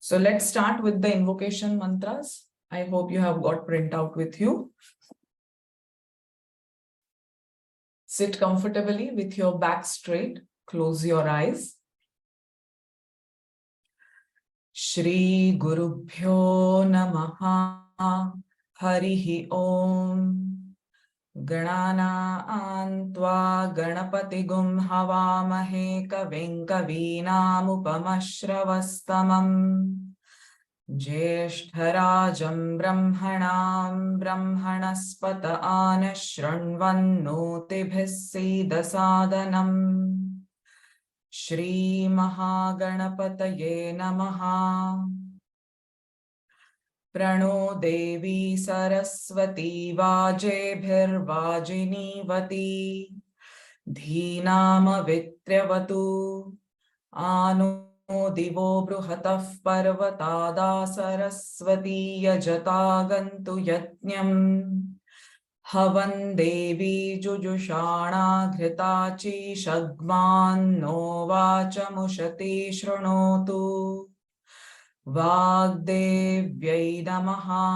So let's start with the invocation mantras. I hope you have got printout with you. Sit comfortably with your back straight. Close your eyes. Shri Gurubhyo Namaha Harihi Om Ganana Antva Ganapati Gum Havamahe Kavim Kavinamupamashravastamam Jyeshtharajan Brahmanam Brahmanaspata Anashranvannotibhis Siddhasadanam Shri Mahaganapataye Namaha Prano Devi Saraswati Vajebhirvajinivati Dhinama Vitryavatu Anu Divo Bruhataf Parvatada Saraswati Yajatagantu Yatnyam Havan Devi Jujushana Ghritachi Shagman No Vachamushati Shrunotu Vagdevyai Namaha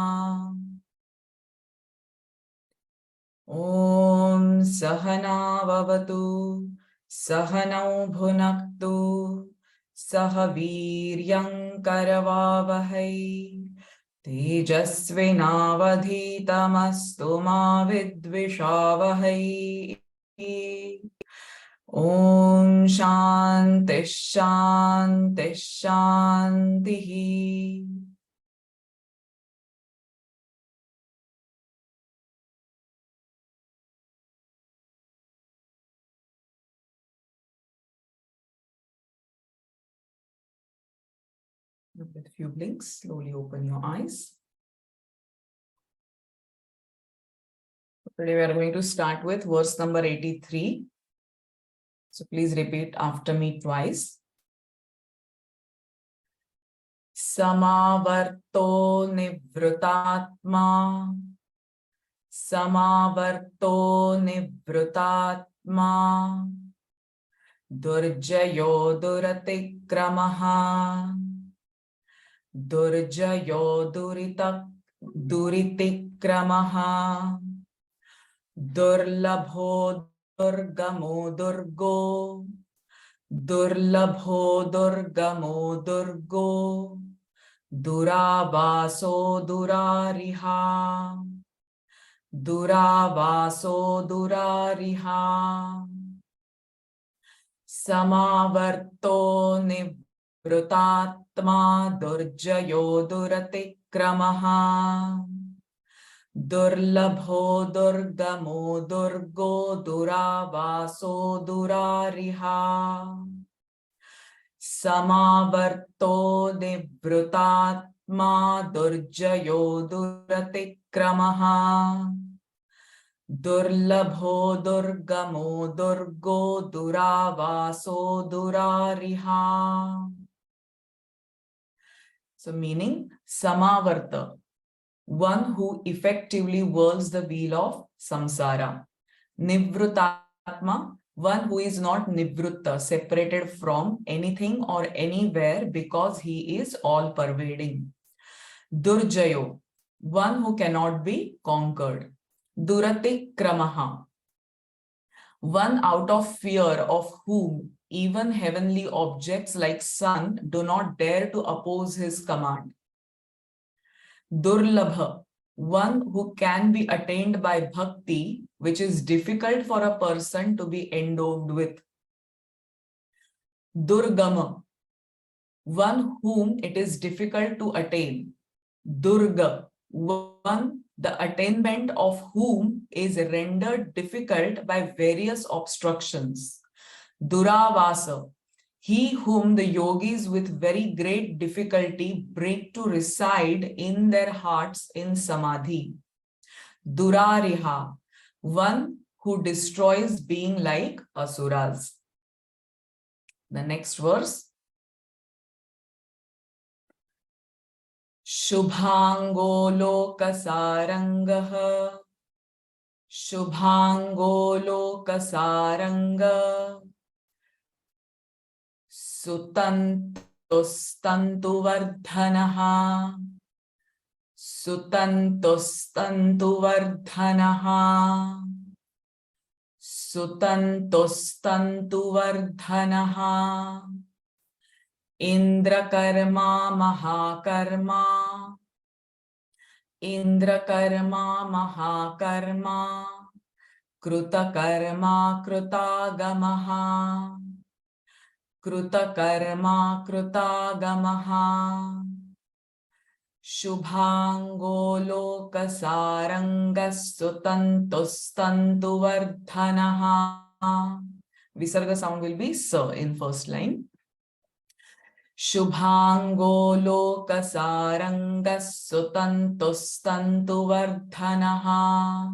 Om Sahana Vavatu Sahanau Bhunaktu Sahaviryam Karavavahai Tejasvinavadhitamastu ma vidvishavahai. Om Shanti Shanti Shanti. With a few blinks, slowly open your eyes. Today we are going to start with verse number 83. So please repeat after me twice. Samavarto nivrutatma. Samavarto nivrutatma. Durjayo duratikramaha. Durjayo duritikramaha. Durlabho durgamo durgo. Durlabho durgamo durgo. Duravaso durariha. Duravaso durariha. Samavarto nivrutatma durjayo duratikramaha. Durlabho durgamo durgo duravaso durariha. Samavarto nivrutatma durjayo duratikramaha. Durlabho durgamo durgo duravaso durariha. So meaning Samavarta, one who effectively whirls the wheel of samsara. Nivrutatma, one who is not nivrutta, separated from anything or anywhere because he is all-pervading. Durjayo, one who cannot be conquered. Duratikramaha, one out of fear of whom even heavenly objects like sun do not dare to oppose his command. Durlabha, one who can be attained by bhakti, which is difficult for a person to be endowed with. Durgama, one whom it is difficult to attain. Durga, one the attainment of whom is rendered difficult by various obstructions. Duravasa, he whom the yogis with very great difficulty bring to reside in their hearts in samadhi. Durariha, one who destroys being like asuras. The next verse. Shubhango lokasarangah. Shubhango lokasaranga. Sutant Sutantustantuvardhanaha. Sutantustantuvardhanaha. Sutantustantuvardhanaha. Indrakarma Mahakarma. Indrakarma Mahakarma. Krutakarma Krutagamaha. Krutakarma Krutagamaha. Shubhango Lokasarangas Sutantustantuvardhanaha. Visarga sound will be sa in first line. Shubhango Lokasarangas Sutantustantuvardhanaha.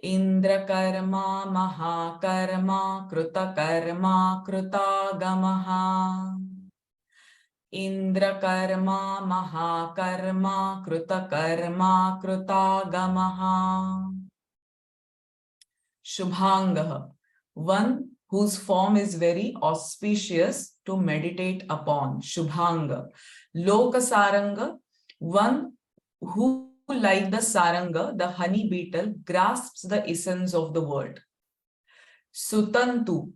Indrakarma Mahakarma Krutakarma Krutagamaha. Indrakarma Mahakarma Krutakarma Krutagamaha. Shubhangaha, one whose form is very auspicious to meditate upon. Shubhanga. Lokasaranga, one who, like the saranga, the honey beetle, grasps the essence of the word. Sutantu,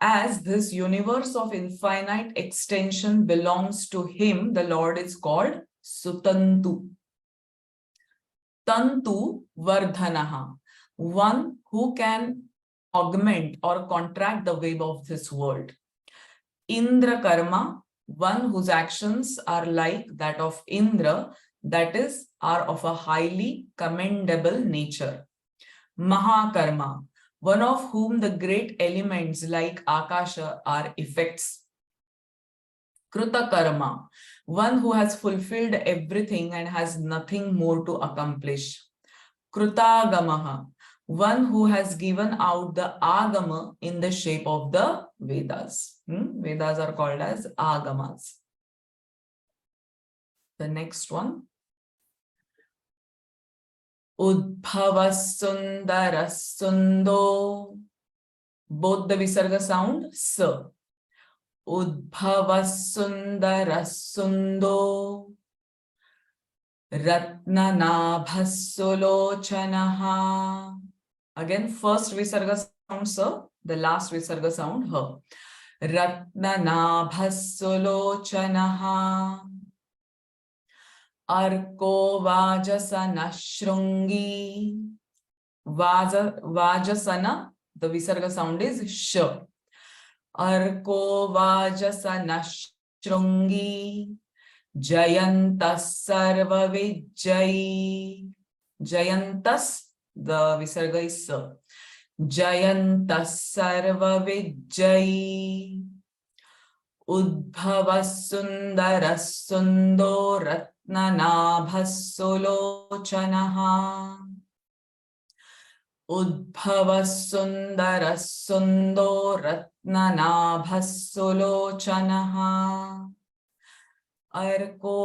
as this universe of infinite extension belongs to him, the Lord is called Sutantu. Tantu Vardhanaha, one who can augment or contract the web of this world. Indra Karma, one whose actions are like that of Indra, that is, are of a highly commendable nature. Mahakarma, one of whom the great elements like Akasha are effects. Krutakarma, one who has fulfilled everything and has nothing more to accomplish. Krutagamaha, one who has given out the Agama in the shape of the Vedas. Vedas are called as Agamas. The next one. Udbhavasundarastundo. Both the Visarga sound sa. Udbhavasundarastundo. Ratnanabhasulochanaha. Again, first Visarga sound sa, the last Visarga sound ha. Ratnanabhasulochanaha. Arko Vajasana Shrungi. Vajasana, the Visarga sound is sh. Arko Vajasana Shrungi. Jayantas Sarva Vijay. Jayantas, the Visarga is sa. Jayantas Sarva Vijay. Udbhavasundarastundo Ratnanabhasulochanaha. Udbhavasundarastundo Ratnanabhasulochanaha. Arko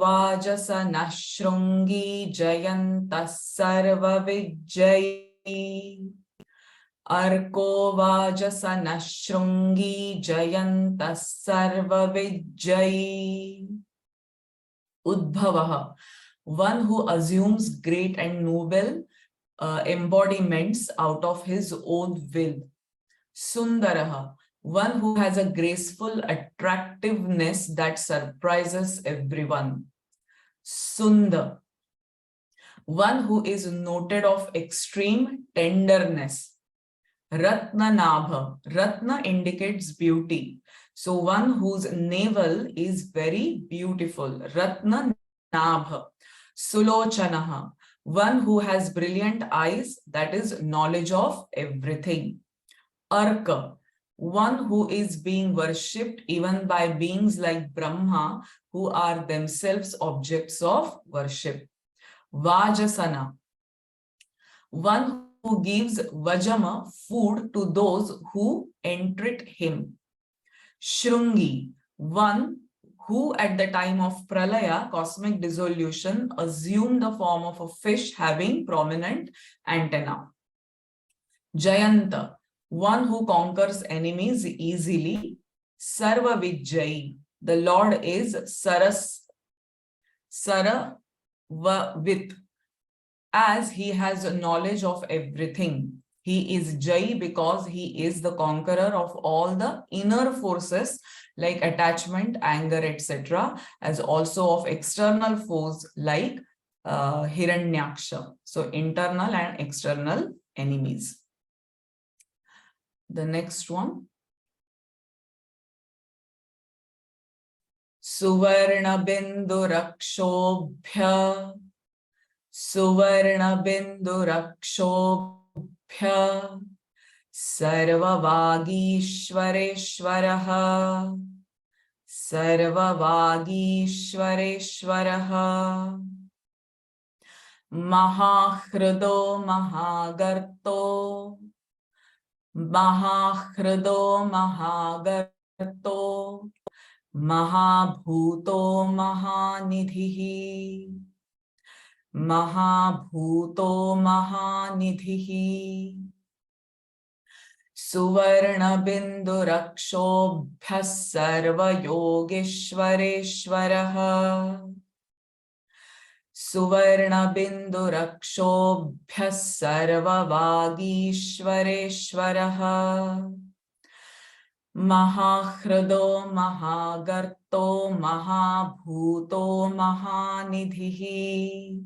Vajasana Shrungi Jayantas Sarva Vijay. Arko Vajasana Shrungi Jayantas Sarva Vijay. Udbhavaha, one who assumes great and noble embodiments out of his own will. Sundaraha, one who has a graceful attractiveness that surprises everyone. Sundar, one who is noted of extreme tenderness. Ratnanabha, Ratna indicates beauty. So one whose navel is very beautiful. Ratnanabha. Sulochanaha, one who has brilliant eyes, that is knowledge of everything. Arka, one who is being worshipped even by beings like Brahma, who are themselves objects of worship. Vajasana, one who gives Vajama, food, to those who entreat him. Shrungi, one who at the time of Pralaya, cosmic dissolution, assumed the form of a fish having prominent antenna. Jayanta, one who conquers enemies easily. Sarva Vijay. The Lord is Saravavit, as he has knowledge of everything. He is Jai because he is the conqueror of all the inner forces like attachment, anger, etc., as also of external foes like Hiranyaksha. So internal and external enemies. The next one. Suvarna Bindurакshobhya. Suvarna Bindurакshobhya. Sarvavagishwareshwaraha. Sarvavagishwareshwaraha. Mahahrido Mahagarto. Mahahrido Mahagarto. Mahabhuto Mahanidhihi. Mahabhuto Mahanidhihi. Suvarna Bindurакshobhya Sarva Yogeshwareshwaraha. Suvarna Bindurакshobhya Sarva Vagishwareshwaraha. Mahahrido Mahagarto Mahabhuto Mahanidhihi.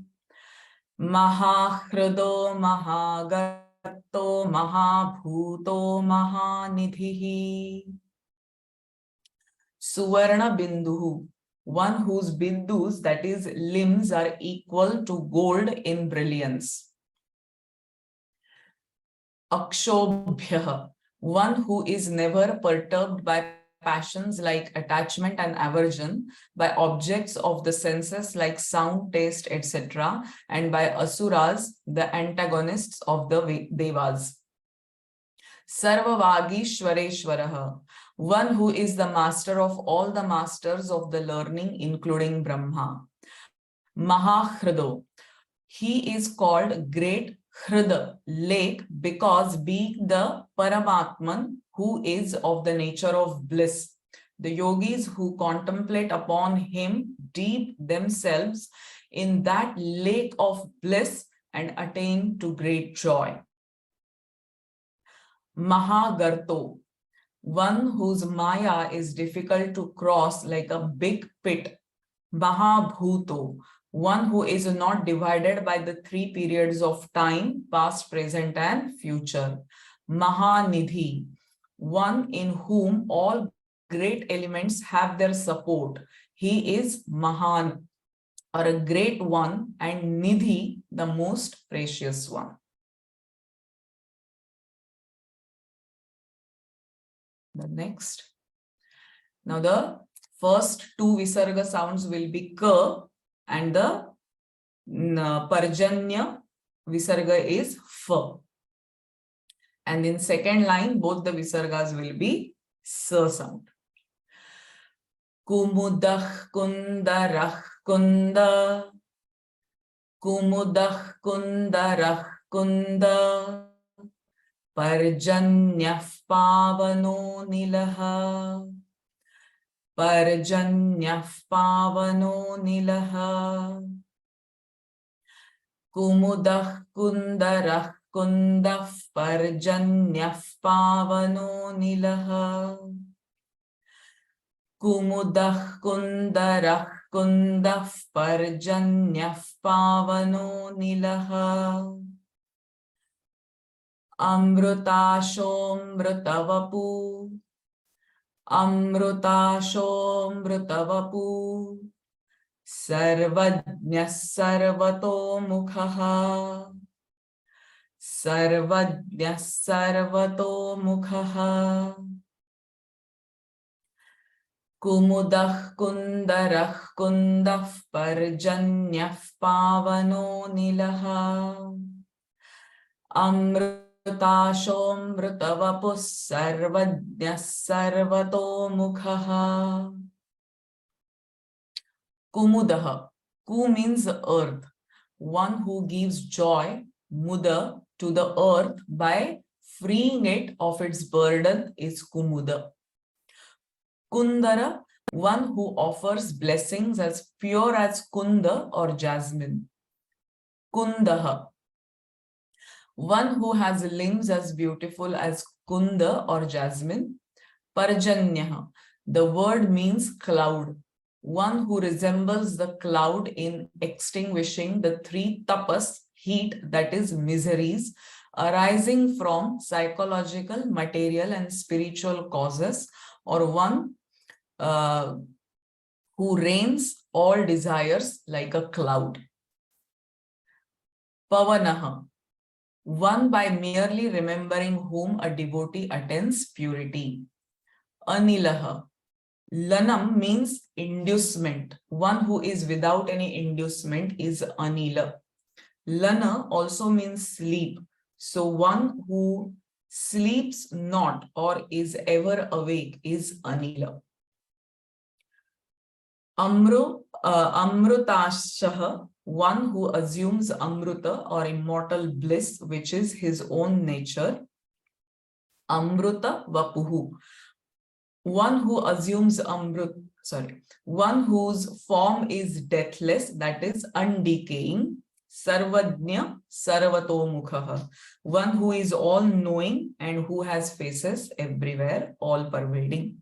Mahahrido Mahagarto Mahabhuto Mahanidhihi. Suvarna Binduhu, one whose bindus, that is limbs, are equal to gold in brilliance. Akshobhya, one who is never perturbed by passions like attachment and aversion, by objects of the senses like sound, taste, etc., and by asuras, the antagonists of the devas. Sarvavagishwareshwaraha, one who is the master of all the masters of the learning, including Brahma. Mahahrido, he is called Great Hrida, lake, because being the Paramatman who is of the nature of bliss, the yogis who contemplate upon him deep themselves in that lake of bliss and attain to great joy. Mahagarto, one whose maya is difficult to cross like a big pit. Mahabhuto, one who is not divided by the three periods of time, past, present, and future. Mahanidhi, one in whom all great elements have their support. He is Mahan, or a great one, and Nidhi, the most precious one. The next. Now the first two Visarga sounds will be Ka, and the Parjanya Visarga is F. And in second line, both the Visargas will be Sa sound. Kumudah kundarah kunda. Kumudah kundarah kunda. Parjanyah pavano nilaha. Parjanyah pavano nilaha. Kumudah kundarah kundah parjanyah pavano nilaha. Kumudah kundarah kundah parjanyah pavano nilaha. Amrutashomrutavapu. Amrutashomrutavapu. Sarvajñah sarvato mukhaha. Sarvajñah sarvato mukhaha. Kumudah kundarah kundah parjanyah pavano nilaha. Amrutashomrutavapus sarvajñah sarvato mukhaha. Kumudaha. Ku means earth, one who gives joy, muda, to the earth by freeing it of its burden is Kumuda. Kundara, one who offers blessings as pure as Kunda or jasmine. Kundaha, one who has limbs as beautiful as Kunda or jasmine. Parjanyaha, the word means cloud, one who resembles the cloud in extinguishing the three tapas, heat, that is miseries, arising from psychological, material and spiritual causes, or one who rains all desires like a cloud. Pavanaha, one by merely remembering whom a devotee attains purity. Anilaha, lanam means inducement. One who is without any inducement is anila. Lana also means sleep. So one who sleeps not or is ever awake is anila. Amrutashaha, one who assumes amruta or immortal bliss, which is his own nature. Amruta vapuhu, one who assumes one whose form is deathless, that is undecaying. Sarvajna sarvatomukhaha, one who is all knowing and who has faces everywhere, all pervading.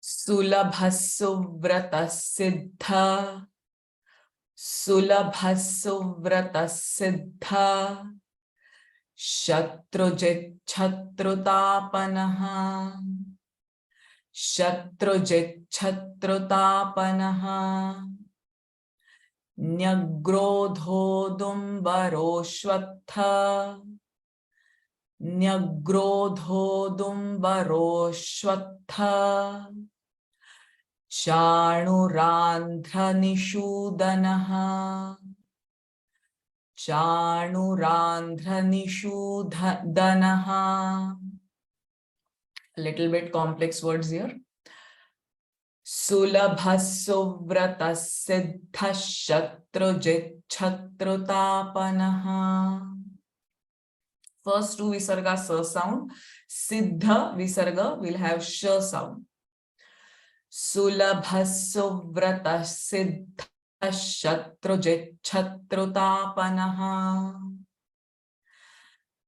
Sulabhasuvrata siddha, Sulabhasuvrata siddha, Shatrujit Chatrutapanaha, Shatrujit Chatrutapanaha, Nyagrodhodumbaroshvatha, Nyagrodhodumbaroshvatha, Chanurandhranishudanaha, Chanurandhranishudanaha. A little bit complex words here. Sulabhasuvrata siddha shatrujit chatrutapanaha. First two visarga sa sound. Siddha visarga will have sh sound. Sulabhasuvrata siddha shatrujit chatrutapanaha.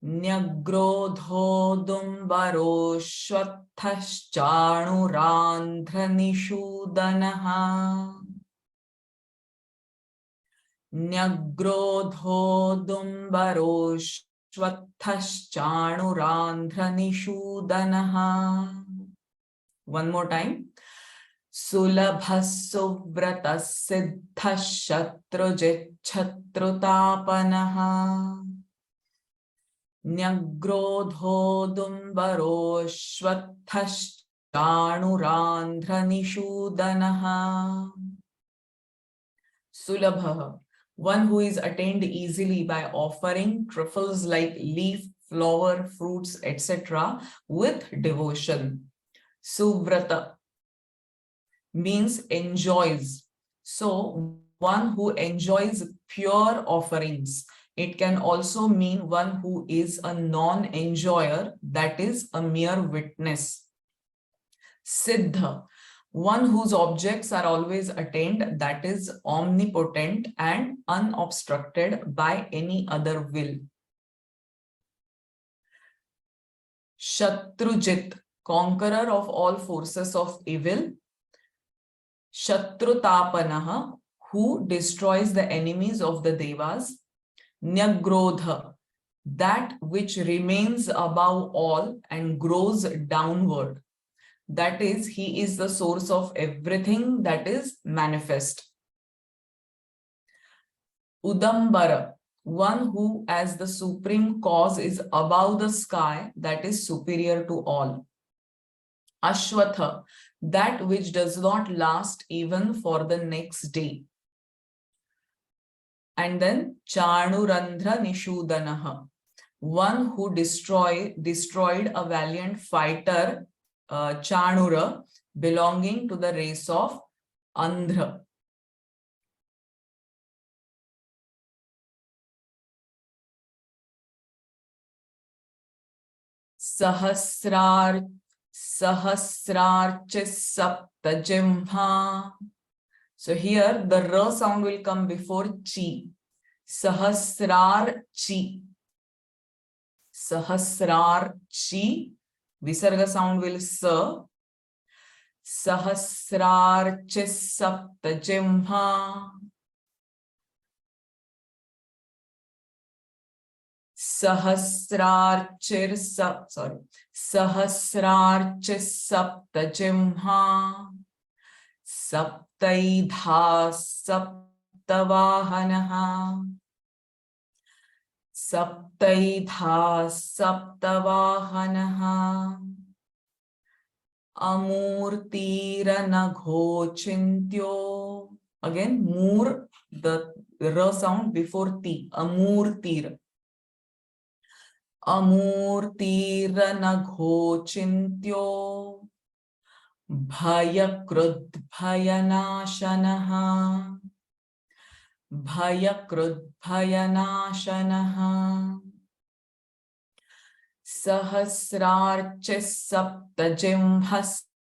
Nyagrodhodumbaroshvathaschanurandhranishudanaha. Nyagrodhodumbaroshvathaschanurandhranishudanaha. One more time. Sulabhasuvrata siddha shatrujit chatrutapanaha. Nyagrodhodumbaroshvathaschanurandhranishudanaha. Sulabha, one who is attained easily by offering truffles like leaf, flower, fruits, etc. with devotion. Suvrata means enjoys. So one who enjoys pure offerings. It can also mean one who is a non-enjoyer, that is a mere witness. Siddha, one whose objects are always attained, that is omnipotent and unobstructed by any other will. Shatrujit, conqueror of all forces of evil. Shatrutapanaha, who destroys the enemies of the devas. Nyagrodha, that which remains above all and grows downward. That is, he is the source of everything that is manifest. Udambara, one who as the supreme cause is above the sky, that is superior to all. Ashwatha, that which does not last even for the next day. And then Chanurandhra Nishudanaha, one who destroyed a valiant fighter, Chanura, belonging to the race of Andhra. Sahasrarcha saptajimha. So here the R sound will come before chi. Sahasrarchi. Sahasrarchi. Visarga sound will sa. Sahasrarcha saptajimha. Sahasrarcha saptajimha. Saptaidha saptavahanaha. Saptaidha saptavahanaha. Amurtiranaghochintyo. Again, mur, the R sound before ti. Amurtir. Amurtiranaghochintyo. Bhayakrudbhayanashanaha. Bhayakrudbhayanashanaha. Sahasrarcha saptajimha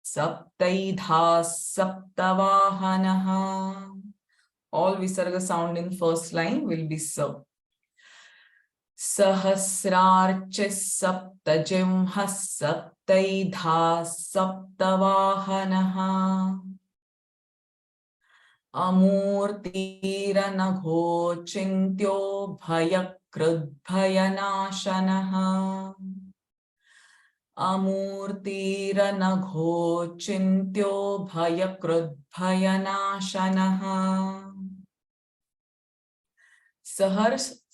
saptaidha saptavahanaha. All visarga sound in first line will be sa. Sahasrarcha saptajimha saptaidha saptavahanaha. Amurtiranaghochintyo bhayakrudbhayanashanaha. Amurtiranaghochintyo bhayakrudbhayanashanaha.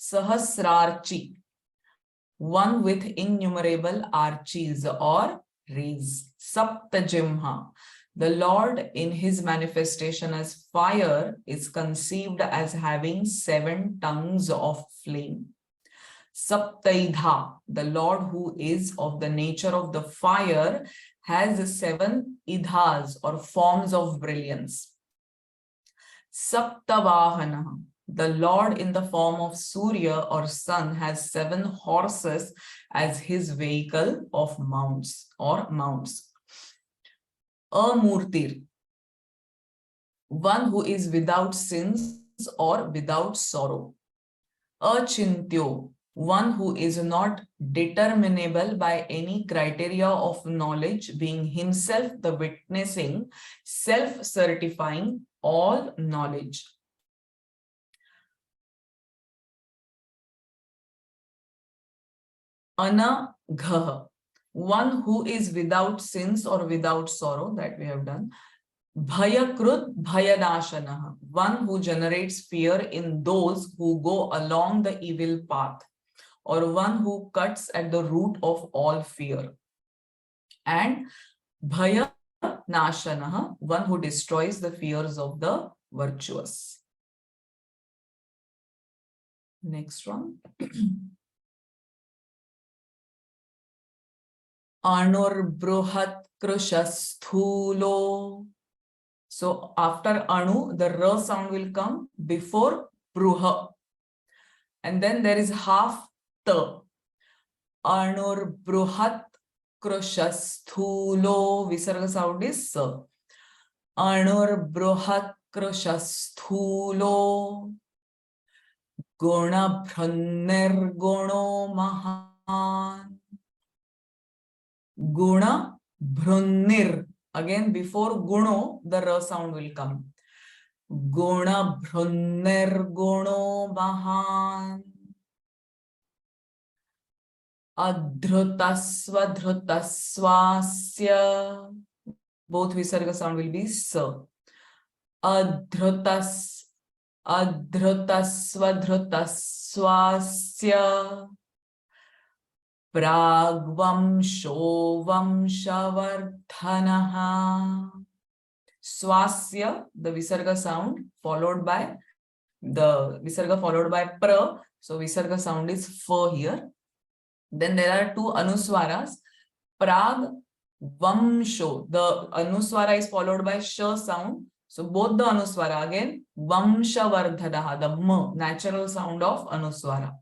Sahasrarchi, one with innumerable arches or rays. Saptajimha, the Lord in his manifestation as fire is conceived as having 7 tongues of flame. Saptaidha, the Lord who is of the nature of the fire has 7 idhas or forms of brilliance. Saptavahana, the Lord in the form of Surya or sun has 7 horses as his vehicle of mounts or mounts. Amurtir, one who is without sins or without sorrow. Achintyo, one who is not determinable by any criteria of knowledge, being himself the witnessing, self-certifying all knowledge. Anagha, one who is without sins or without sorrow, that we have done. Bhayakrut bhayanashanaha, one who generates fear in those who go along the evil path, or one who cuts at the root of all fear. And bhayanashanaha, one who destroys the fears of the virtuous. Next one. Anur bruhat krushasthulo. So after Anu, the R sound will come before Bruha. And then there is half Ta. Anur bruhat krushasthulo. Visarga sound is Sa. Anur bruhat krushasthulo. Guna bhrannir guno mahan. Guna bhrannir. Again, before guno, the R sound will come. Guna bhrannir guno mahan. Adhrutasva dhrutasvasya. Both visarga sound will be sa. Adhrutasva dhrutasvasya. Pragvamsho vamshavardhanaha. Swasya, the visarga sound followed by pra. So visarga sound is fa here. Then there are 2 anuswaras. Prag vamsho. The anuswara is followed by sh sound. So both the anuswara again. Vamshavardhanaha, the m, natural sound of anuswara.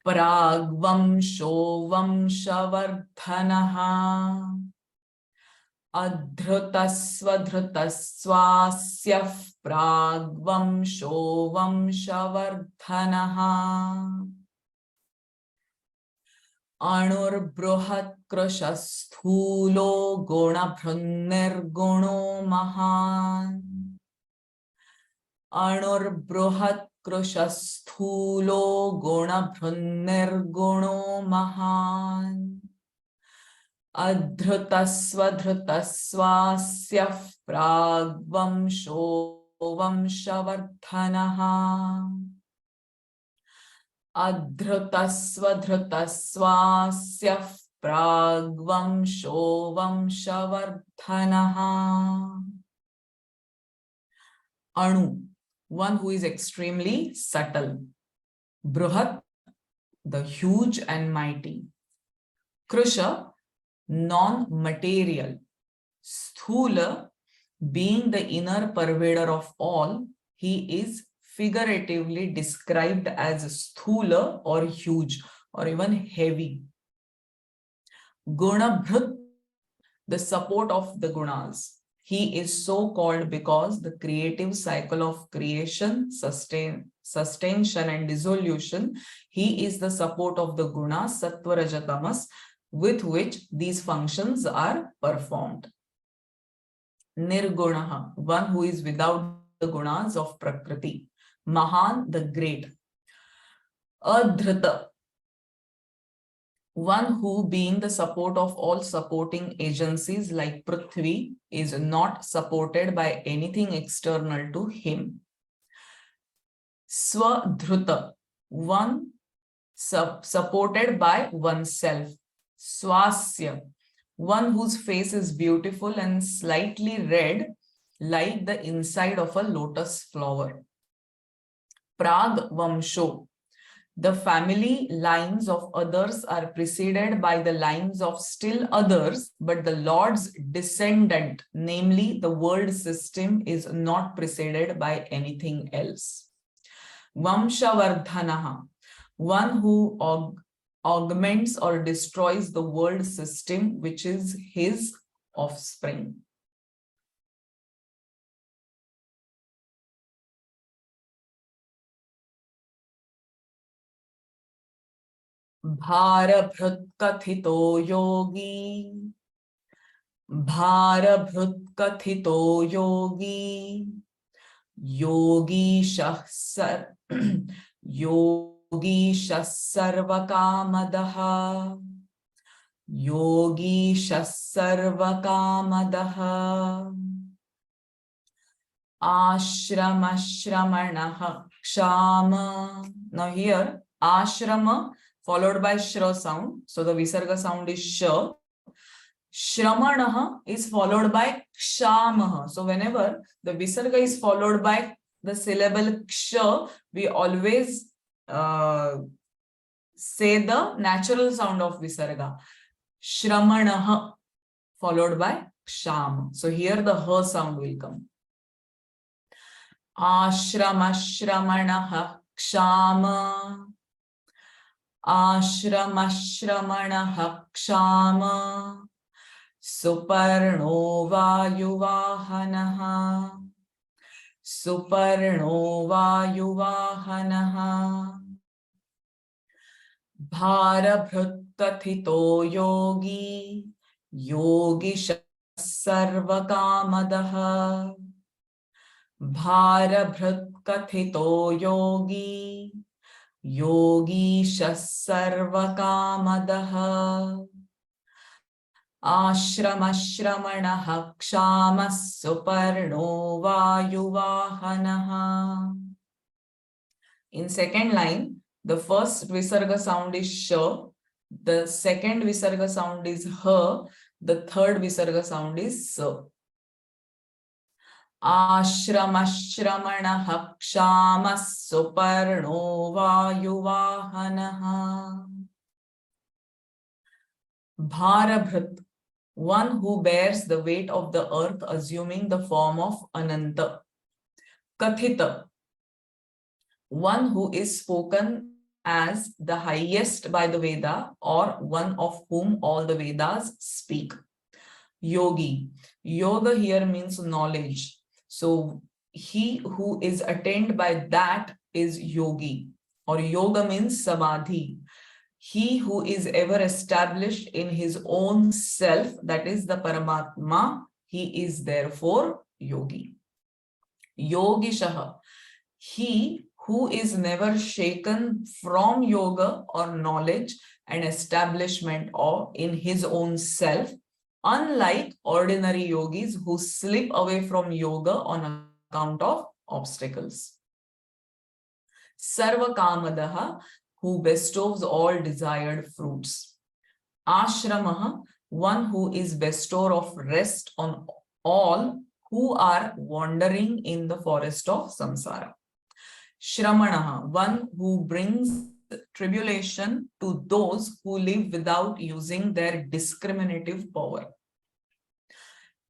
Pragvamsho Vamshavardhanaha Adhrutasvadhrutasvasyah Pragvamsho Vamshavardhanaha Anurbruhat Krusha-sthulo Gunabhrunirguno Mahan Anurbruhat Krusha-sthulo Gunabhrunirguno Mahan Adhrutasvadhrutasvasyah Pragvamsho Vamshavardhanaha Adhrutasvadhrutasvasyah Pragvamsho Vamshavardhanaha Anu, one who is extremely subtle. Bruhat, the huge and mighty. Krusha, non-material. Sthula, being the inner pervader of all, he is figuratively described as sthula or huge or even heavy. Gunabhrut, the support of the gunas. He is so called because the creative cycle of creation, sustention and dissolution, he is the support of the gunas, sattva, raja, tamas, with which these functions are performed. Nirgunaha, one who is without the gunas of Prakriti. Mahan, the great. Adhrita, one who, being the support of all supporting agencies like Prithvi, is not supported by anything external to him. Swadhruta, one supported by oneself. Swasya, one whose face is beautiful and slightly red, like the inside of a lotus flower. Prag Vamsho, the family lines of others are preceded by the lines of still others, but the Lord's descendant, namely the world system, is not preceded by anything else. Vamshavardhanaha, one who augments or destroys the world system, which is his offspring. Bharabhrut kathito yogi, Bharabhrut kathito yogi, Yogi shahsar, Yogi shasarvakamadaha, Yogi shasarvakamadaha, Ashramashramanaha kshama. Now here, ashrama followed by shra sound. So the visarga sound is sh. Shramanaha is followed by kshamaha. So whenever the visarga is followed by the syllable ksha, we always say the natural sound of visarga. Shramanaha followed by ksham. So here the ha sound will come. Ashramashramanaha kshama. Ashramashramanaha kshama. Suparno vayuvahanaha. Suparno vayuvahanaha. Bharabhrut kathito yogi. Yogi sarvakamadaha. Bharabhrut kathito yogi. Yogi sarvakamadaha. Ashramashramanaha kshama suparno vayuvahanaha. In second line, the first visarga sound is sh, the second visarga sound is ha, the third visarga sound is sa. Ashramashramanaha kshama suparno vayuvahanaha. Bharabhrit, one who bears the weight of the earth, assuming the form of Ananta. Kathita, one who is spoken as the highest by the Veda, or one of whom all the Vedas speak. Yogi. Yoga here means knowledge. So he who is attained by that is yogi, or yoga means samadhi. He who is ever established in his own self, that is the Paramatma, he is therefore yogi. Yogishaha. He who is never shaken from yoga or knowledge and establishment or in his own self, unlike ordinary yogis who slip away from yoga on account of obstacles. Sarva Kamadaha, who bestows all desired fruits. Ashramaha, one who is bestower of rest on all who are wandering in the forest of samsara. Shramanaha, one who brings tribulation to those who live without using their discriminative power.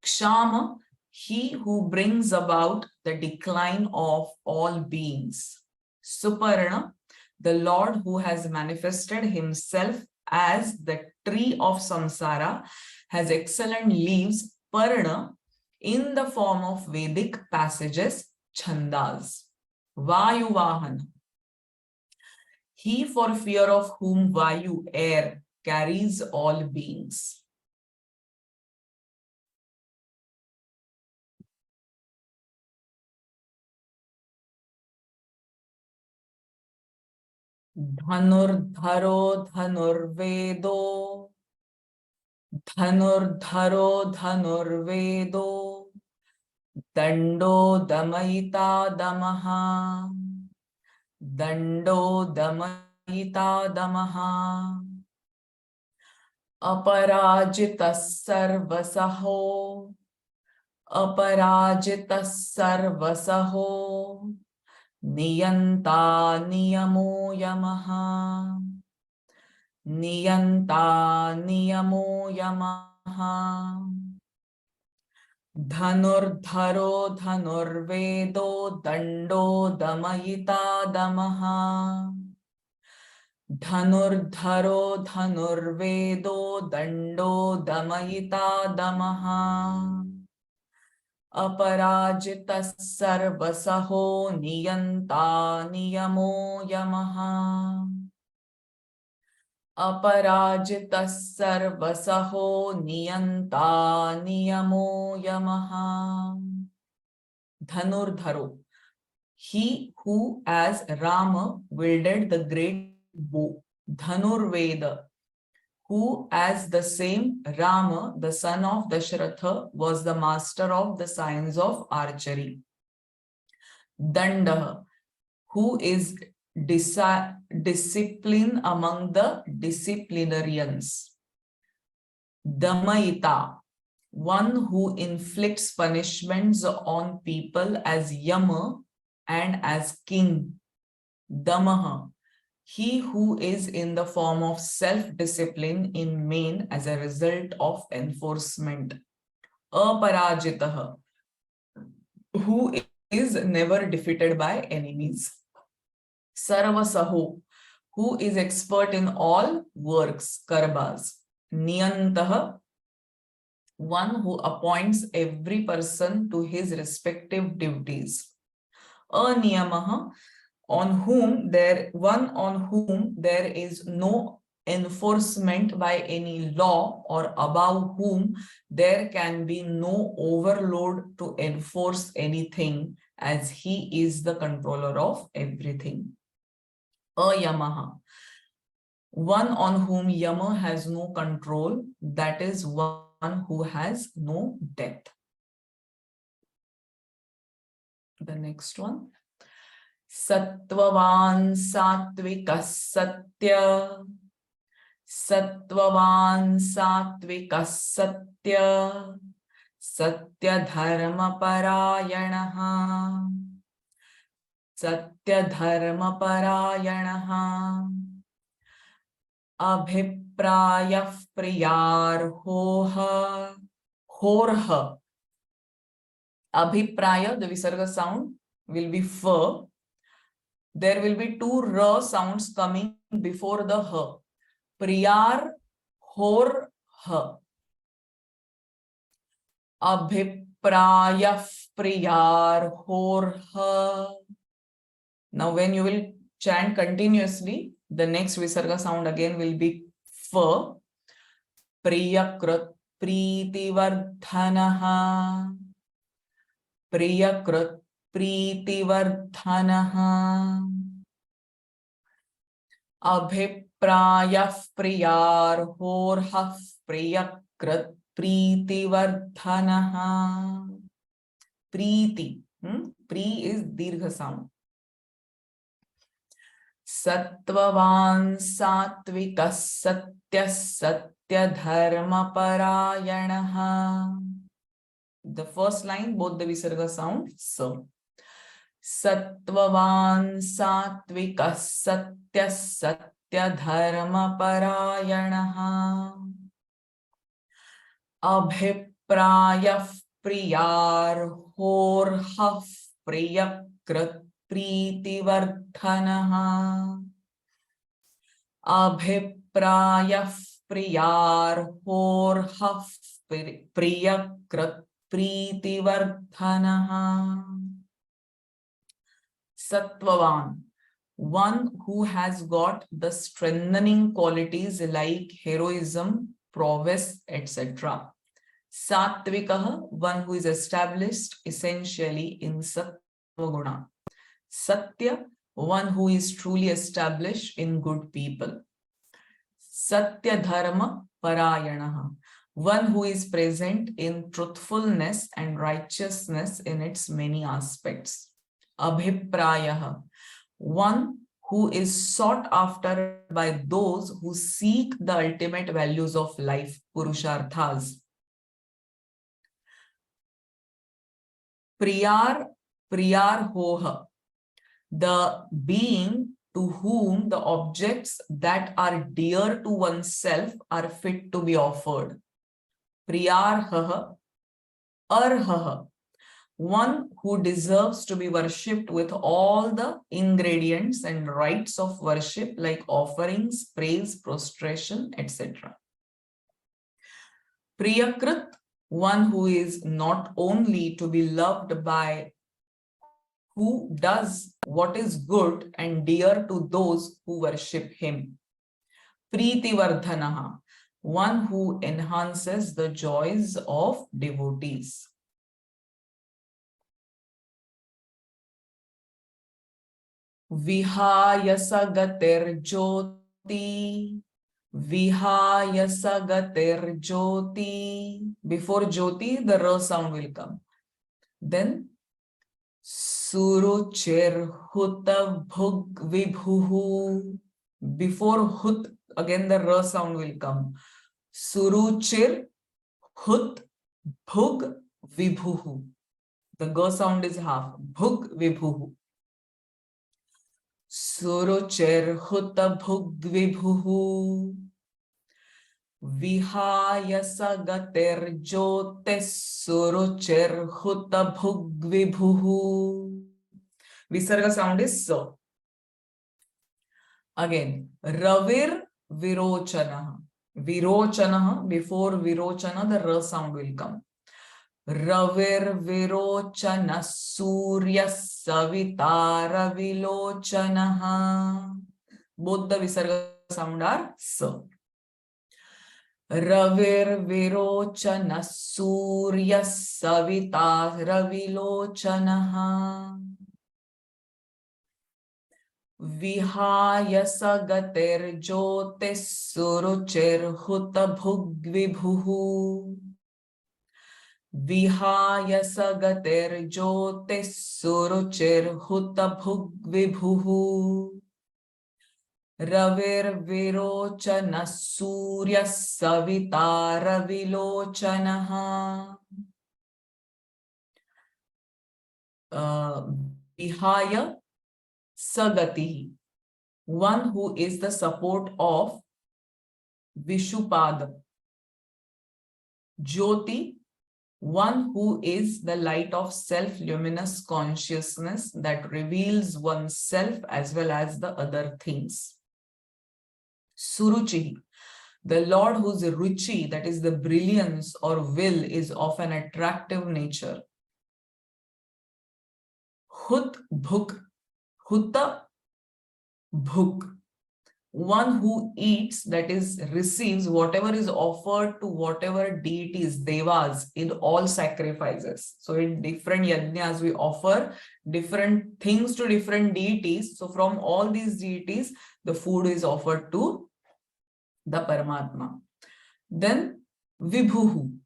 Kshama, he who brings about the decline of all beings. Suparna, the Lord who has manifested himself as the tree of samsara, has excellent leaves, Parna, in the form of Vedic passages, Chandas. Vayuvahan, he for fear of whom Vayu, air, carries all beings. Dhanurdharo dhanurvedo, dhanurdharo dhanurvedo, dando damayita damaha, dando damayita damaha, aparajitas sarvasaho, aparajitas sarvasaho, niyanta niyamo yamaha, niyanta niyamo yamaha. Dhanurdharo dhanurvedo dando damayita damaha. Dhanurdharo dhanurvedo dando damayita damaha. Aparajitas sarvasaho niyanta niyamo yamaha. Aparajitas sarvasaho niyanta niyamo yamaha. Dhanurdharo, he who as Rama wielded the great bow. Dhanurveda, who as the same Rama, the son of Dashratha, was the master of the science of archery. Dandaha, who is discipline among the disciplinarians. Damayita, one who inflicts punishments on people as Yama and as king. Damaha, he who is in the form of self-discipline in main as a result of enforcement. Aparajitaha, who is never defeated by enemies. Sarvasaho, who is expert in all works, karmas. Niyantaha, one who appoints every person to his respective duties. Aniyamaha, on whom there is no enforcement by any law, or above whom there can be no overload to enforce anything, as he is the controller of everything. Ayamaha, one on whom Yama has no control, that is one who has no death. The next one. Sattvavan sattvikas satya, sattvavan sattvikas satya, satya dharma parayanaha, satya dharma parayanaha, abhiprayah priyarhoha, horha. Abhipraya, the visarga sound will be fa. there will be two r sounds coming before the h. Priyar, hor, h. Abhiprayah, priyar, hor, h. Now, when you will chant continuously, the next visarga sound again will be f. Priyakrut, pritivarthanaha. Priyakrut, pritivarthanaha. Abhiprayah, priyar, hor, h. Priyakrut, pritivarthanaha. Priti. Pri is dirgha sound. Sattvavan sattvika satya satya dharma parayanaha. The first line, both the visarga sound so. Sattvavan sattvika satya satya dharma parayanaha. Abhiprayah priyar hor haf priyakrit pritivarthanaha. Abhiprayah priyar hor haf priyakrit pritivarthanaha. Sattvavan, one who has got the strengthening qualities like heroism, prowess, etc. Sattvikaha, one who is established essentially in Sattva Guna. Satya, one who is truly established in good people. Satya Dharma Parayanaha, one who is present in truthfulness and righteousness in its many aspects. Abhiprayaha, one who is sought after by those who seek the ultimate values of life, Purusharthas. Priyar, Priyar Hoha, the being to whom the objects that are dear to oneself are fit to be offered. Priyar Haha, Arhaha, one who deserves to be worshipped with all the ingredients and rites of worship like offerings, praise, prostration, etc. Priyakrit, one who is not only to be loved by who does what is good and dear to those who worship him. Pritivardhanaha, one who enhances the joys of devotees. Vihaya Gater Jyoti, Vihaya Gater Jyoti. Before Jyoti, the R sound will come. Then Suruchir Huta Bhug Vibhuhu. Before Hut, again the R sound will come. Suruchir Hut Bhug Vibhuhu. The G sound is half. Bhug Vibhuhu. Suruchir Huta Bhug Vibhuhu. Vihaya Gater Jyotes Suruchir Huta Bhug Vibhuhu. Visarga sound is so. Again, Ravir Virochana. Virochana, before Virochana, the R sound will come. Ravir Virochana Surya Savitara Vilochanaha. Both the Visarga sound are so. Ravir Virochana Surya Savitara Vilochanaha. Vihaya Gater Jyotes Suruchir Huta Bhug Vibhuhu. Vihaya Gater Jyotes Suruchir Huta Bhug Vibhuhu. Ravir Virochana Surya Savitara Vilochanaha. Vihaya Sagatihi, one who is the support of Vishupada. Jyoti, one who is the light of self-luminous consciousness that reveals oneself as well as the other things. Suruchi, the Lord whose ruchi, that is the brilliance or will, is of an attractive nature. Hut bhuk, huta bhuk, one who eats, that is receives whatever is offered to whatever deities, devas, in all sacrifices. So in different yajnas we offer different things to different deities. So from all these deities the food is offered to the Paramatma. Then Vibhuhu,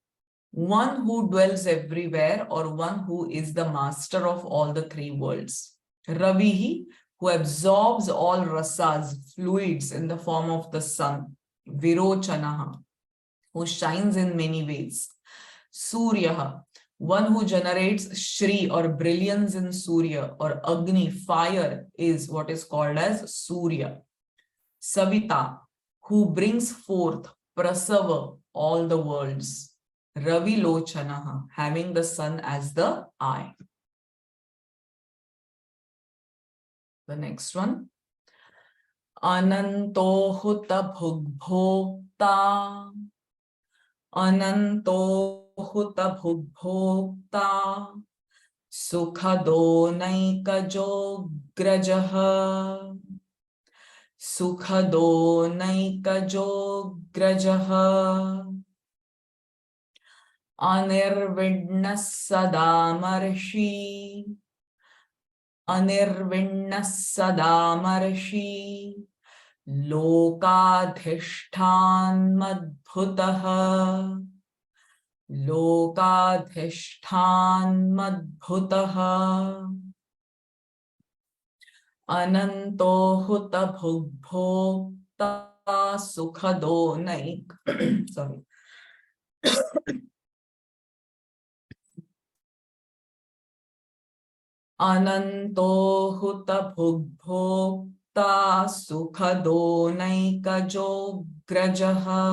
one who dwells everywhere or one who is the master of all the three worlds. Ravihi, who absorbs all rasas, fluids in the form of the sun. Virochanaha, who shines in many ways. Suryaha, one who generates Shri or brilliance in Surya, or Agni, fire, is what is called as Surya. Savita, who brings forth, prasava, all the worlds. Ravi Lochanaha, having the sun as the eye. The next one. Ananto huta bhugbhokta. Ananto huta bhugbhokta. Sukhado naikajo grajaha. Sukhado naikajo grajaha. Anirvidnas sadamarshi. Anirvidnas sadamarshi. Lokadhishtan madbhutaha. Lokadhishtan madbhutaha. Ananto huta bhugbhokta sukhado naik. Sorry. Ananto huta bhugbhokta sukhado naikajo grajaha.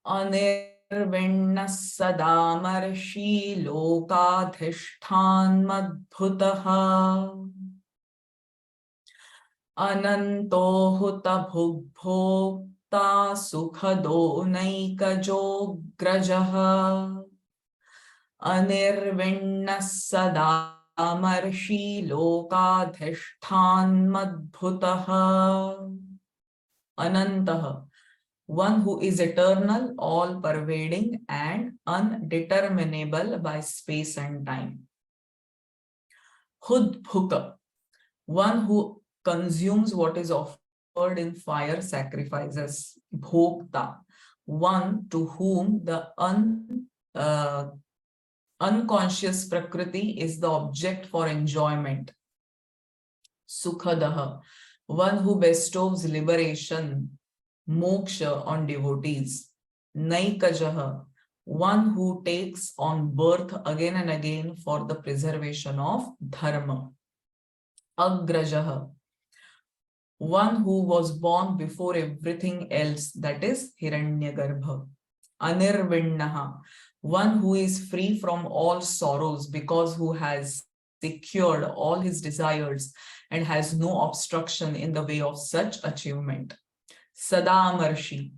Anirvinnas sadamarshi lokadhishtan madbhutaha. Ananto huta bhugbhokta sukhado naikajo grajaha. Anirvinnas sadamarshi lokadhishtan madbhutaha. Anantaha, one who is eternal, all-pervading and undeterminable by space and time. Hudbhuka, one who consumes what is offered in fire sacrifices. Bhokta, one to whom the unconscious prakriti is the object for enjoyment. Sukhadaha, one who bestows liberation, moksha, on devotees. Naikajaha, one who takes on birth again and again for the preservation of dharma. Agrajaha, one who was born before everything else, that is Hiranyagarbha. Anirvinnaha, one who is free from all sorrows because who has secured all his desires and has no obstruction in the way of such achievement. Sadamarshi,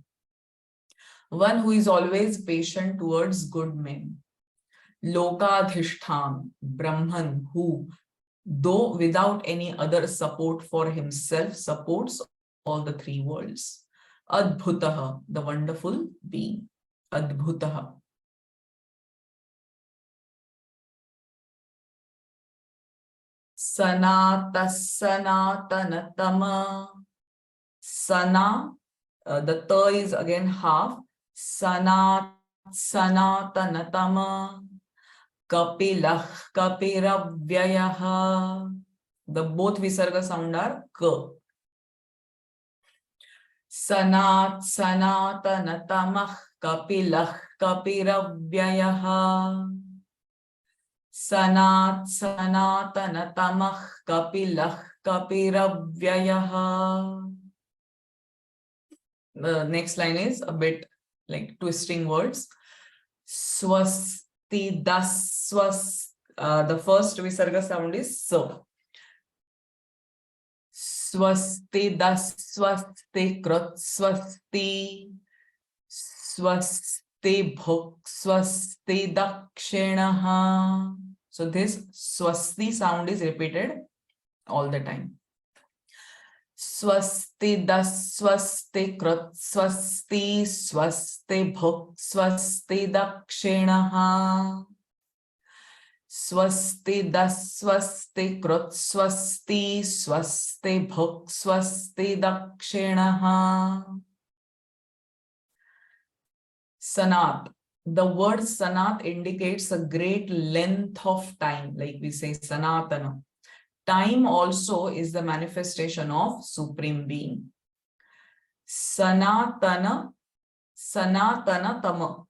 one who is always patient towards good men. Lokadhishtan, Brahman, who, though without any other support for himself, supports all the three worlds. Adbhutaha, the wonderful being. Adbhutaha. Sanatasanatana. Sana, the ta is again half. Sanatanatama. Kapilah kapiravyayah. The both visarga sound are ka. Sanatanatamah kapilah kapiravyayah. Sanatanatamah kapilah kapiravyayah. The next line is a bit like twisting words. Swasti das the first visarga sound is so. Swasti das swasti krut swasti swasti bhuk swasti dakshinaha. So this swasti sound is repeated all the time. Swasti das swasti krut swasti swasti bhuk swasti dakshinaha. Swasti das swasti krut swasti swasti bhuk swasti dakshinaha. Sanat. The word sanat indicates a great length of time, like we say sanatana. Time also is the manifestation of Supreme Being. Sanatana, Sanatana Tama.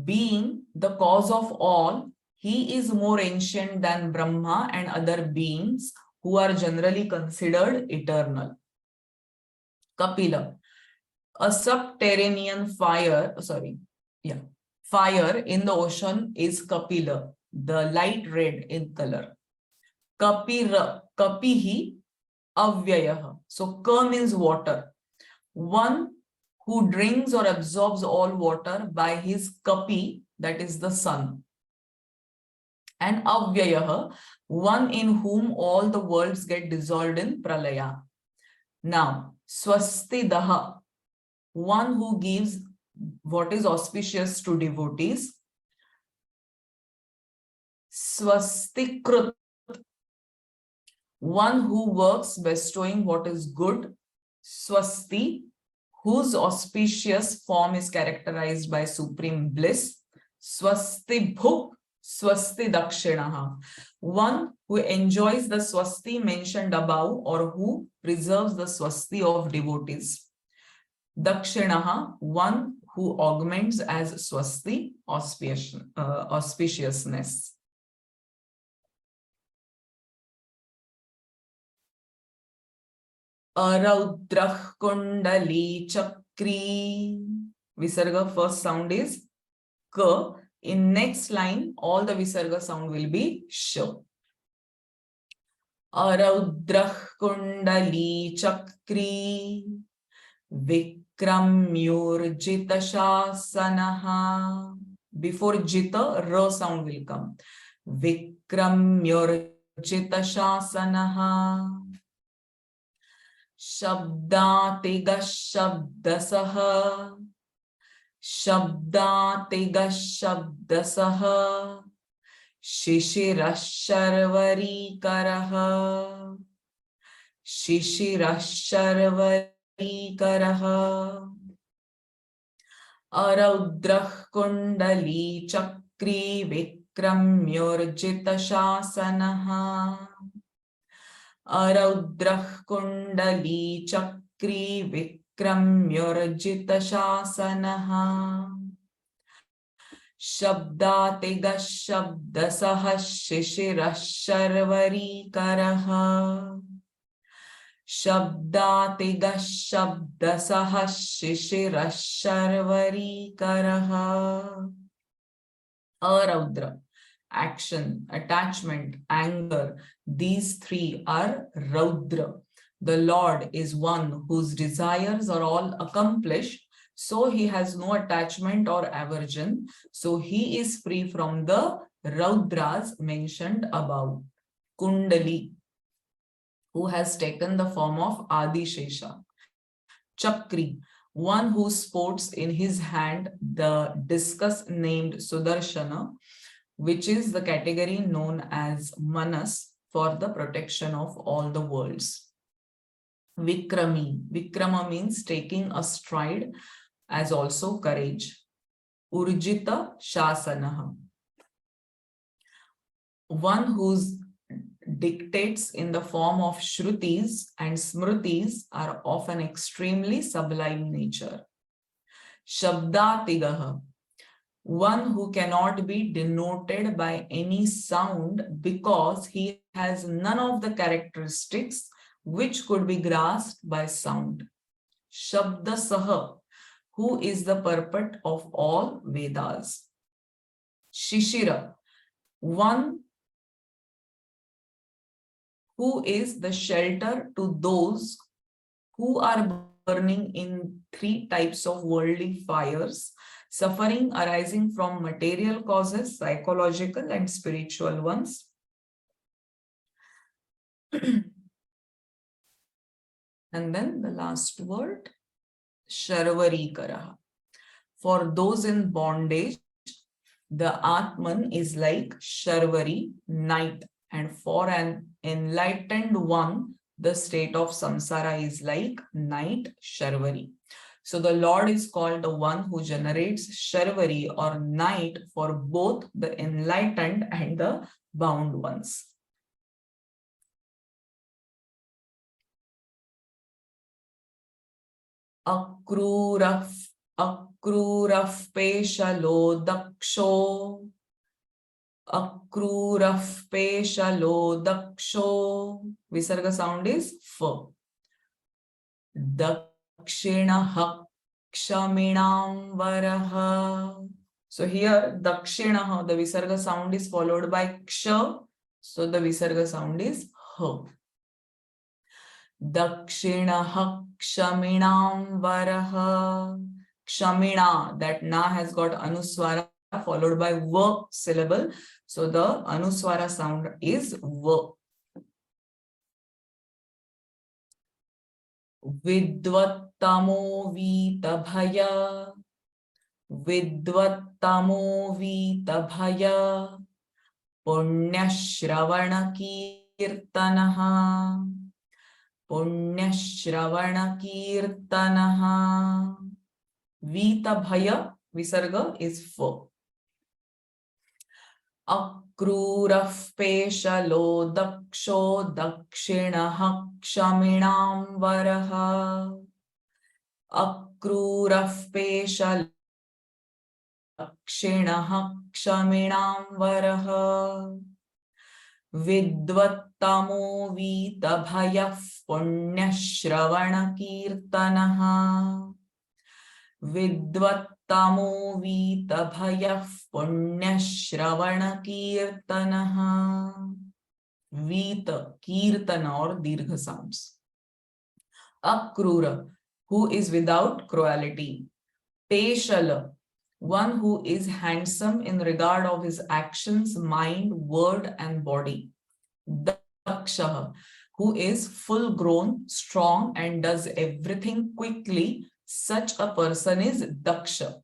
Being the cause of all, he is more ancient than Brahma and other beings who are generally considered eternal. Kapila. A subterranean fire in the ocean is Kapila, the light red in color. Kapihi avyayaha. So ka means water. One who drinks or absorbs all water by his kapi, that is the sun. And avyayaha, one in whom all the worlds get dissolved in pralaya. Now, swasti daha, one who gives what is auspicious to devotees. Swastikrut, one who works bestowing what is good. Swasti, whose auspicious form is characterized by supreme bliss. Swasti bhuk, swasti dakshinaha, one who enjoys the swasti mentioned above or who preserves the swasti of devotees. Dakshinaha, one who augments as swasti, auspiciousness. Araudrah kundali chakri. Visarga first sound is ka. In next line, all the visarga sound will be sh. Araudrah kundali chakri. Vikramyurjita shasanaha. Before jita, ra sound will come. Vikramyurjita shasanaha. Shabdatiga shabdasaha. Shabdatiga shabdasaha. Shishirasharvari karaha. Shishirasharvari karaha. Araudrah kundali chakri vikramyurjita shasanaha. Araudrah kundali chakri vikramyurjita shasanaha. Shabdatiga shabdasaha shishirasharvari karaha. Shabdatiga shabdasaha shishirasharvari karaha. Araudra, action, attachment, anger. These three are Raudra. The Lord is one whose desires are all accomplished, so he has no attachment or aversion. So he is free from the Raudras mentioned above. Kundali, who has taken the form of Adishesha. Chakri, one who sports in his hand the discus named Sudarshana, which is the category known as Manas for the protection of all the worlds. Vikrami, Vikrama means taking a stride, as also courage. Urjita Shasanaha, one whose dictates in the form of Shrutis and Smrutis are of an extremely sublime nature. Shabdatigaha, one who cannot be denoted by any sound because he has none of the characteristics which could be grasped by sound. Shabdasaha, who is the purport of all Vedas. Shishira, one who is the shelter to those who are burning in three types of worldly fires, suffering arising from material causes, psychological and spiritual ones. And then the last word, Sharvarikaraha. For those in bondage, the Atman is like Sharvari, night, and for an enlightened one, the state of samsara is like night, Sharvari. So the Lord is called the one who generates Sharvari or night for both the enlightened and the bound ones. Akruraf peshalo daksho. Akruraf peshalo daksho. Visarga sound is f. Dakshina kshaminam varaha. So here dakshina, the visarga sound is followed by ksha. So the visarga sound is h. Dakshina kshaminam varaha. Kshamina, that na has got anuswara followed by v syllable. So the anuswara sound is v. Vidvattamo vitabhaya. Vidvattamo vitabhaya. Punyashravana kirtanaha. Punyashravana kirtanaha. Vitabhaya, visarga is for. Akruraf peshalo daksho dakshinaha kshaminam varaha. Akruraf peshalo dakshinaha kshaminam varaha. Vidvattamo vitabhaya punyashravana kirtanaha. Vidvattamo vitabhaya punyashravana kirtanaha. Vita, kirtana or dirgha sounds. Akrura, who is without cruelty. Peshala, one who is handsome in regard of his actions, mind, word and body. Dakshaha, who is full grown, strong and does everything quickly. Such a person is Daksha.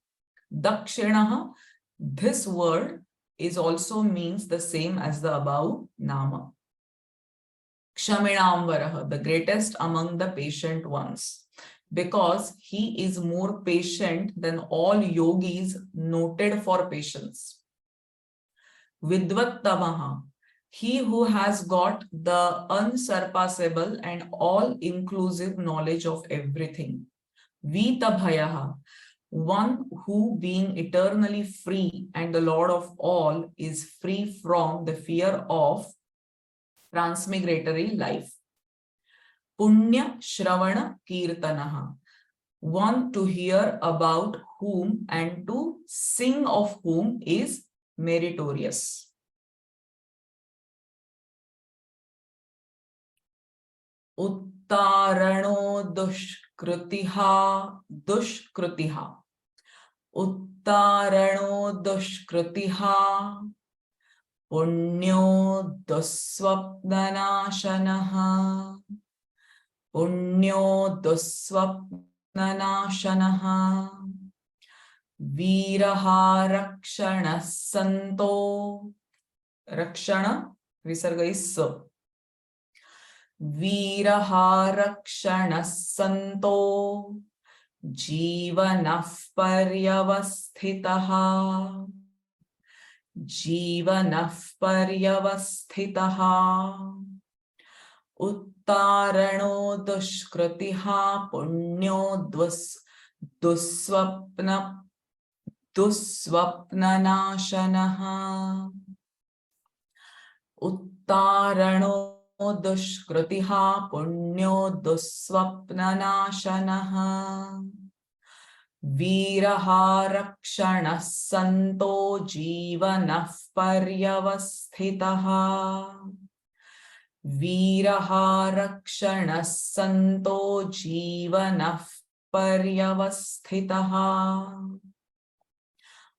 Dakshinaha, this word is also means the same as the above Nama. Kshaminamvaraha, the greatest among the patient ones, because he is more patient than all yogis noted for patience. Vidvattamaha, he who has got the unsurpassable and all-inclusive knowledge of everything. Vitabhayaha, one who being eternally free and the Lord of all is free from the fear of transmigratory life. Punya Shravana Kirtanaha, one to hear about whom and to sing of whom is meritorious. Uttarano dushkritiha dushkritiha. Uttarano dushkritiha. Punyo dusvapnanashanaha. Punyo dusvapnanashanaha. Viraha rakshana santo. Rakshana, visarga is sa. Viraha rakshana santo. Jivanaf paryavasthitaha. Jivanaf paryavasthitaha. Uttarano dushkritiha punyo dusvapnanashanaha. Uttarano dushkritiha punyo dusvapnanashanaha. Viraha rakshanah santo jivanah paryavasthitaha. Viraha rakshanah santo jivanah paryavasthitaha.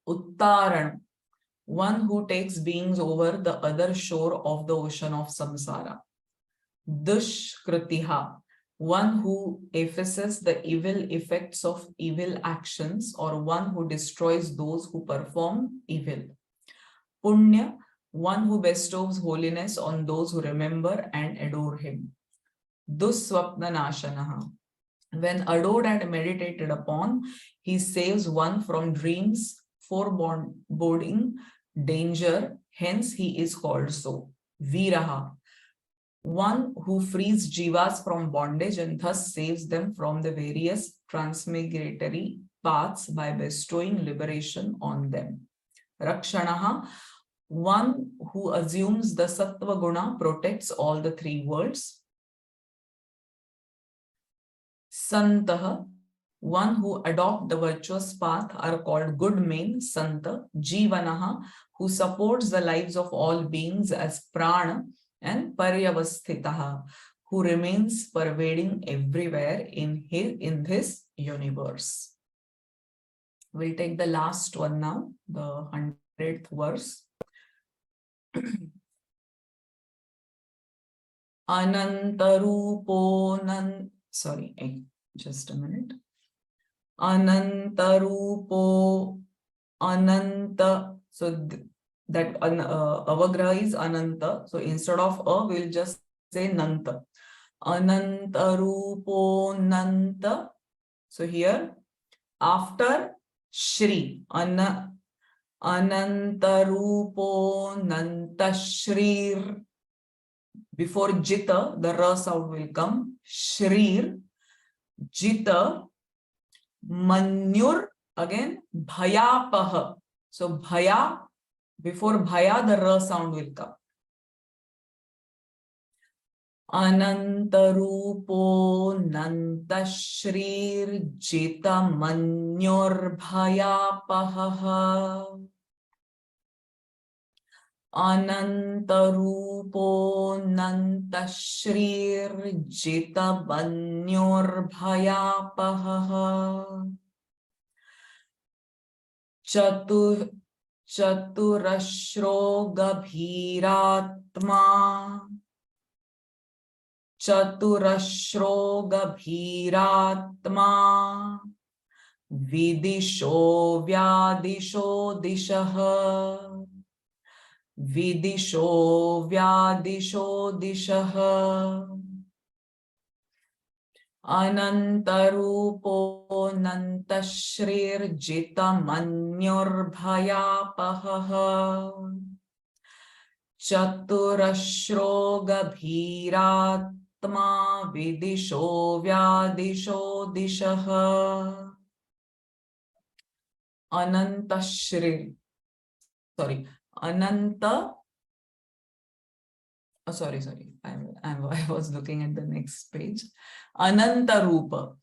Uttaran, one who takes beings over the other shore of the ocean of samsara. Dushkritiha, one who effaces the evil effects of evil actions, or one who destroys those who perform evil. Punya, one who bestows holiness on those who remember and adore him. Duswapnanashanaha, when adored and meditated upon, he saves one from dreams, foreboding, danger, hence he is called so. Viraha, one who frees jivas from bondage and thus saves them from the various transmigratory paths by bestowing liberation on them. Rakshanaha, one who assumes the sattva guna, protects all the three worlds. Santaha, one who adopt the virtuous path, are called good men, Santa. Jivanaha, who supports the lives of all beings as prana, and Paryavasthitaha, who remains pervading everywhere in this universe. We'll take the last one now, the 100th verse. Anantarupo just a minute. Anantarupo Ananta. So that avagraha is Ananta. So instead of a, we'll just say Nanta. Anantarupo Nanta. So here, after Shri, Anantarupo Nanta Shrir. Before Jita, the ra sound will come. Shrir, Jita, Manyur, again Bhayapaha. So Bhaya, before Bhaya, the ra sound will come. Anantarupo Nantashrir Jita Manyur Bhayapaha. Anantarupo Nantashrir Jita Manyur Bhayapaha. Chaturashro Gabhiratma. Chaturashro Gabhiratma. Vidisho Vyadisho Dishaha. Vidisho Vyadisho Dishaha. Anantarupo Nantashrir Jita Manyur Bhayapaha. Chaturashro Gabhiratma. Vidisho Vyadisho Dishaha. Anantashrir. Sorry. Ananta. Oh, sorry. I was looking at the next page. Anantarupa,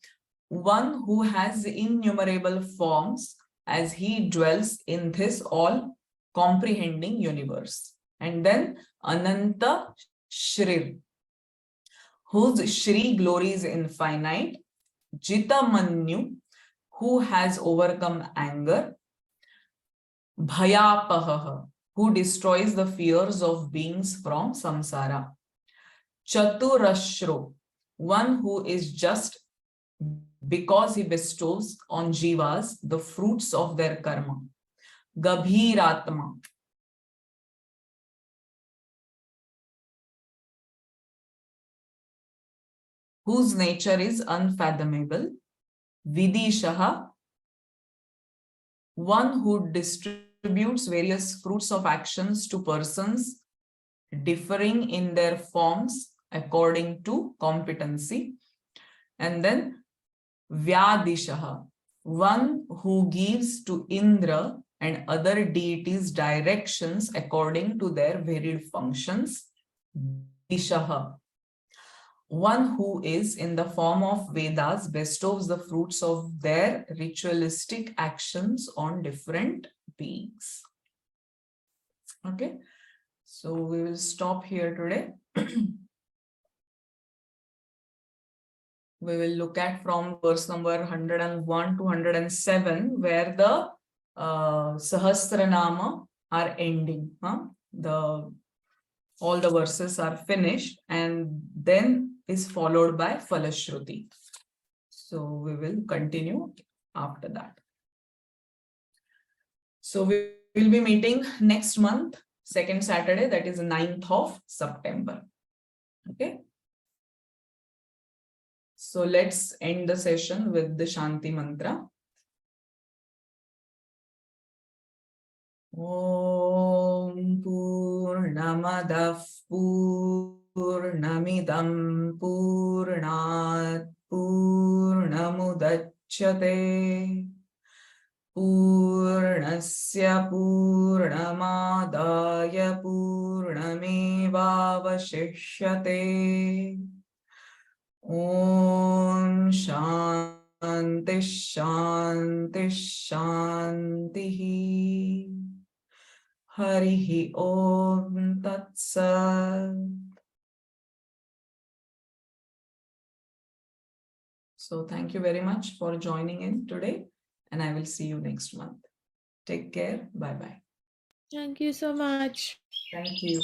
one who has innumerable forms as he dwells in this all-comprehending universe. And then Ananta Shrir, whose Shri glory is infinite. Jita Manyu, who has overcome anger. Bhayapaha, who destroys the fears of beings from samsara. Chaturashro, one who is just because he bestows on jivas the fruits of their karma. Gabhiratma, whose nature is unfathomable. Vidishaha, one who distributes various fruits of actions to persons differing in their forms according to competency. And then Vyadishaha, one who gives to Indra and other deities directions according to their varied functions. Dishaha, one who is in the form of Vedas bestows the fruits of their ritualistic actions on different beings. Okay, so we will stop here today. We will look at from verse number 101 to 107, where the Sahasranama are ending. All the verses are finished, and then is followed by Falashruti. So we will continue after that. So we will be meeting next month, second Saturday, that is 9th of September. Okay. So let's end the session with the Shanti mantra. Om Purnamadah Purnamidam Purnat Purnamudachyate Purnasya Purnamadaya Purnamevavashishyate. Om Shanti Shanti Shanti. Hari Om Tat Sat. So thank you very much for joining in today, and I will see you next month. Take care. Bye-bye. Thank you so much. Thank you.